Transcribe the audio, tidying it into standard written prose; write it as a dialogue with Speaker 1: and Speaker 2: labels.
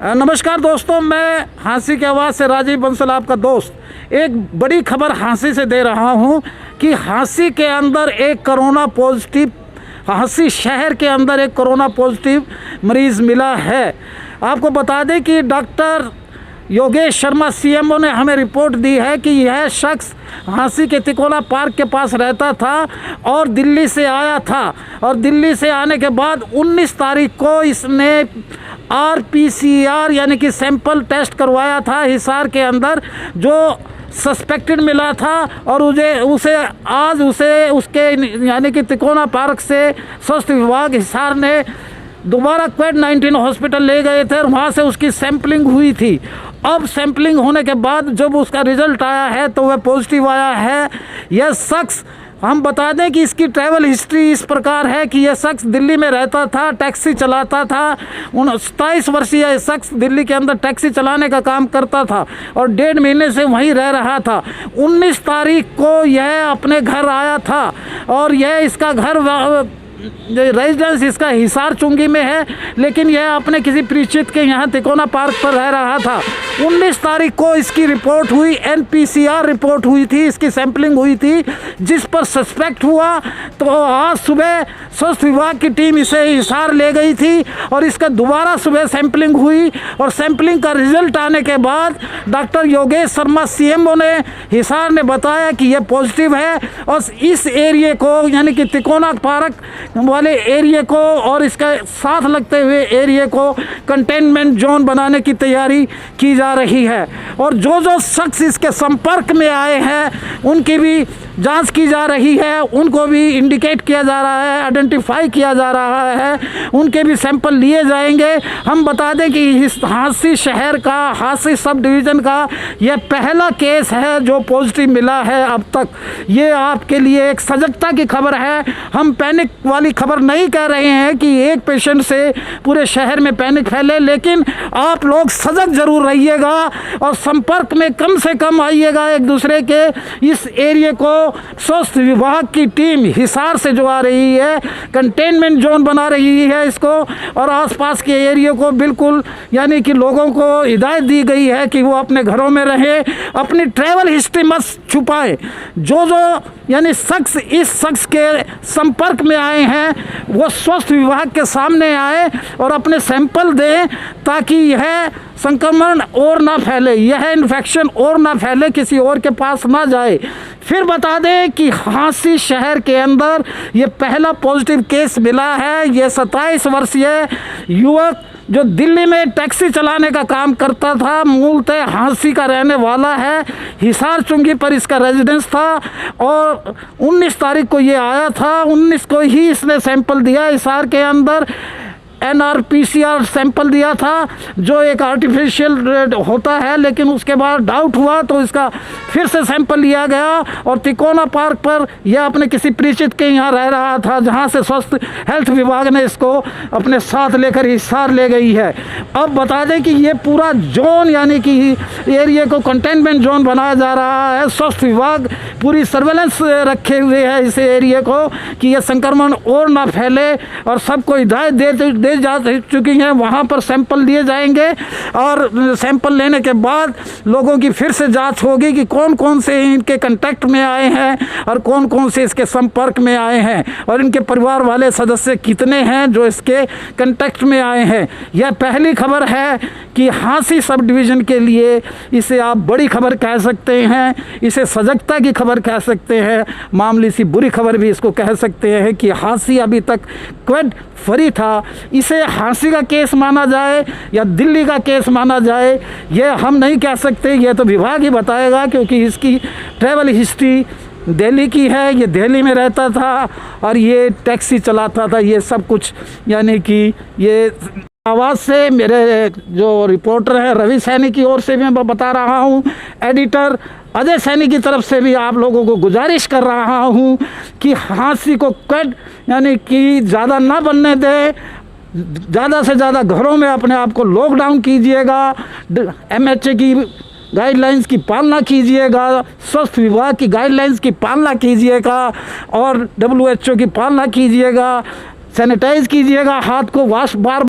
Speaker 1: नमस्कार दोस्तों, मैं हाँसी की आवाज़ से राजीव बंसल आपका दोस्त एक बड़ी खबर हाँसी से दे रहा हूं कि हाँसी के अंदर एक कोरोना पॉजिटिव हाँसी शहर के अंदर एक कोरोना पॉजिटिव मरीज़ मिला है। आपको बता दें कि डॉक्टर योगेश शर्मा सीएमओ ने हमें रिपोर्ट दी है कि यह शख्स हाँसी के तिकोना पार्क के पास रहता था और दिल्ली से आया था और दिल्ली से आने के बाद 19 तारीख को इसने RPCR यानी कि सैंपल टेस्ट करवाया था हिसार के अंदर, जो सस्पेक्टेड मिला था और उसे उसके यानी कि तिकोना पार्क से स्वास्थ्य विभाग हिसार ने दोबारा कोविड-19 हॉस्पिटल ले गए थे और वहाँ से उसकी सैंपलिंग हुई थी। अब सैंपलिंग होने के बाद जब उसका रिज़ल्ट आया है तो वह पॉजिटिव आया है। यह शख्स, हम बता दें कि इसकी ट्रैवल हिस्ट्री इस प्रकार है कि यह शख्स दिल्ली में रहता था, टैक्सी चलाता था। 27 वर्षीय शख्स दिल्ली के अंदर टैक्सी चलाने का काम करता था और 1.5 महीने से वहीं रह रहा था। 19 तारीख को यह अपने घर आया था और यह इसका घर रेजिडेंस इसका हिसार चुंगी में है, लेकिन यह अपने किसी परिचित के यहाँ तिकोना पार्क पर रह रहा था। 19 तारीख को इसकी रिपोर्ट हुई, NPCR रिपोर्ट हुई थी, इसकी सैंपलिंग हुई थी जिस पर सस्पेक्ट हुआ। तो आज सुबह स्वास्थ्य विभाग की टीम इसे हिसार ले गई थी और इसका दोबारा सुबह सैंपलिंग हुई और सैंपलिंग का रिजल्ट आने के बाद डॉक्टर योगेश शर्मा सीएमओ ने हिसार ने बताया कि यह पॉजिटिव है और इस एरिए को यानी कि तिकोना पार्क वाले एरिया को और इसके साथ लगते हुए एरिया को कंटेनमेंट जोन बनाने की तैयारी की जा रही है। और जो शख्स इसके संपर्क में आए हैं उनकी भी जांच की जा रही है, उनको भी इंडिकेट किया जा रहा है, आइडेंटिफाई किया जा रहा है, उनके भी सैंपल लिए जाएंगे। हम बता दें कि इस हाँसी शहर का, हाँसी सब डिवीज़न का यह पहला केस है जो पॉजिटिव मिला है अब तक। ये आपके लिए एक सजगता की खबर है। हम पैनिक वाली खबर नहीं कह रहे हैं कि एक पेशेंट से पूरे शहर में पैनिक फैले, लेकिन आप लोग सजग जरूर रहिएगा और संपर्क में कम से कम आइएगा एक दूसरे के। इस एरिया को स्वास्थ्य विभाग की टीम हिसार से जो आ रही है, कंटेनमेंट जोन बना रही है इसको और आसपास के एरिया को बिल्कुल यानी कि लोगों को हिदायत दी गई है कि वो अपने घरों में रहें, अपनी ट्रैवल हिस्ट्री मत छुपाएं। जो यानी शख्स इस शख्स के संपर्क में आए हैं वो स्वास्थ्य विभाग के सामने आए और अपने सैंपल दें ताकि यह संक्रमण और ना फैले, यह इन्फेक्शन और ना फैले, किसी और के पास ना जाए। फिर बता दें कि हाँसी शहर के अंदर ये पहला पॉजिटिव केस मिला है। ये 27 वर्षीय युवक जो दिल्ली में टैक्सी चलाने का काम करता था, मूलतः हाँसी का रहने वाला है, हिसार चुंगी पर इसका रेजिडेंस था और 19 तारीख को ये आया था। 19 को ही इसने सैंपल दिया हिसार के अंदर, NRPCR सैंपल दिया था जो एक आर्टिफिशियल होता है, लेकिन उसके बाद डाउट हुआ तो इसका फिर से सैंपल लिया गया और तिकोना पार्क पर यह अपने किसी परिचित के यहाँ रह रहा था जहाँ से स्वास्थ्य हेल्थ विभाग ने इसको अपने साथ लेकर हिसार ले गई है। अब बता दें कि ये पूरा जोन यानी कि एरिया को कंटेनमेंट जोन बनाया जा रहा है। स्वास्थ्य विभाग पूरी सर्वेलेंस रखे हुए है इस एरिया को कि यह संक्रमण और ना फैले और सबको हिदायत दे जा चुकी हैं। वहाँ पर सैंपल लिए जाएंगे और सैंपल लेने के बाद लोगों की फिर से जांच होगी कि कौन कौन से इनके कांटेक्ट में आए हैं और कौन कौन से इसके संपर्क में आए हैं और इनके परिवार वाले सदस्य कितने हैं जो इसके कांटेक्ट में आए हैं। यह पहली खबर है कि हाँसी सब डिवीज़न के लिए इसे आप बड़ी खबर कह सकते हैं, इसे सजगता की खबर कह सकते हैं, मामूली सी बुरी खबर भी इसको कह सकते हैं कि हाँसी अभी तक कोविड फ्री था। इसे हाँसी का केस माना जाए या दिल्ली का केस माना जाए यह हम नहीं कह सकते, यह तो विभाग ही बताएगा क्योंकि इसकी ट्रैवल हिस्ट्री दिल्ली की है, ये दिल्ली में रहता था और ये टैक्सी चलाता था। ये सब कुछ यानी कि ये आवाज़ से मेरे जो रिपोर्टर है रवि सैनी की ओर से भी मैं बता रहा हूँ, एडिटर अजय सैनी की तरफ से भी आप लोगों को गुजारिश कर रहा हूँ कि हाँसी को कोविड यानी कि ज़्यादा ना बनने दें, ज़्यादा से ज़्यादा घरों में अपने आप को लॉकडाउन कीजिएगा, MHA की गाइडलाइंस की पालना कीजिएगा, स्वास्थ्य विभाग की गाइडलाइंस की पालना कीजिएगा और WHO की पालना कीजिएगा, सैनिटाइज़ कीजिएगा, हाथ को वॉश बार